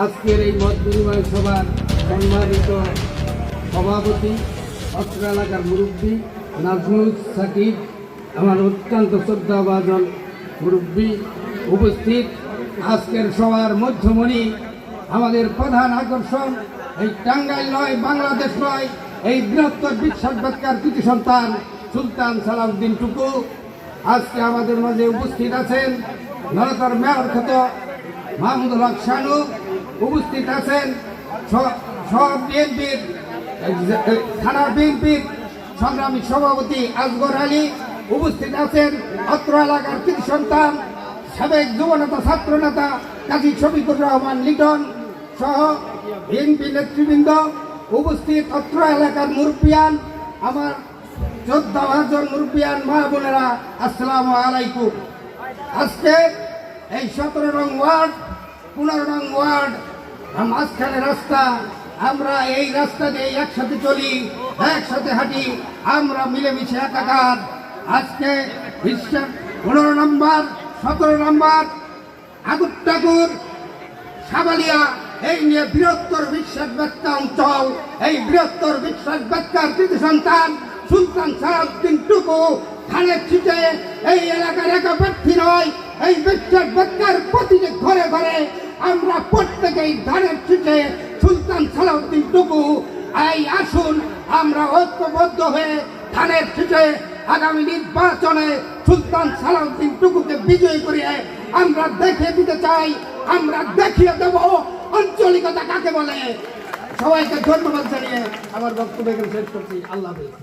আজকের এই মত বিনিময় সভার সম্মানিত সভাপতি, অত্র এলাকার মুরব্বী নাজমুল সাকিব, আমার অত্যন্ত শ্রদ্ধাভাজন মুরব্বী উপস্থিত, আজকের সভার মধ্যমণি, আমাদের প্রধান আকর্ষণ এই টাঙ্গাইল নয়, বাংলাদেশ নয়, এই বৃহত্তর বিশ্বাস ব্যাখ্যার কৃতি সন্তান সুলতান সালাউদ্দিন টুকু আজকে আমাদের মাঝে উপস্থিত আছেন। নরতার মেয়র খ্যাত মাহমুদুল হক শানু উপস্থিত আছেন। সব বিএনপির থানা বিএনপির সংগ্রামী সভাপতি আসগর আলী উপস্থিত আছেন। অত্র এলাকার কৃতি সন্তান সাবেক যুবনেতা ছাত্রনেতা কাজী শফিকুর রহমান লিটন সহ বিএনপি নেতৃবৃন্দ উপস্থিত। অত্র এলাকার মুরব্বিয়ান, আমার 14,000 মুরব্বিয়ান মা বোনেরা, আসসালামু আলাইকুম। আজকে এই 17 নং ওয়ার্ড, 15 নং ওয়ার্ড, মাঝখানে রাস্তা, আমরা এই রাস্তা দিয়ে একসাথে চলি, একসাথে হাঁটি, আমরা মিলেমিশে একাকার। আজকে বিশ্বের 15 নম্বর, 17 নম্বর, আগুরটাকুর, সাবালিয়া, এই নিয়ে বৃহত্তর বিশ্বাস ব্যাখ্যা অঞ্চল, এই বৃহত্তর বিশ্বাস ব্যাখ্যার কৃতি সন্তান সুলতান সালাউদ্দিন টুকু ধানের ছিটে এই এলাকার একা প্রার্থী নয়, এই বিশ্বাস ব্যাখ্যার প্রতিটি ঘরে ঘরে আমরা প্রত্যেকেই ধানের ছিটে সুলতান সালাউদ্দিন টুকু। এই আসুন আমরা ঐক্যবদ্ধ হয়ে ধানের ছিটে আগামী নির্বাচনে সুলতান সালাউদ্দিন টুকুকে বিজয়ী করিয়ে আমরা দেখিয়ে দিতে চাই, আমরা দেখিয়ে দেব আঞ্চলিকতা কাকে বলে। সবাইকে ধন্যবাদ জানিয়ে আমার বক্তব্য শেষ করছি। আল্লাহ হাফেজ।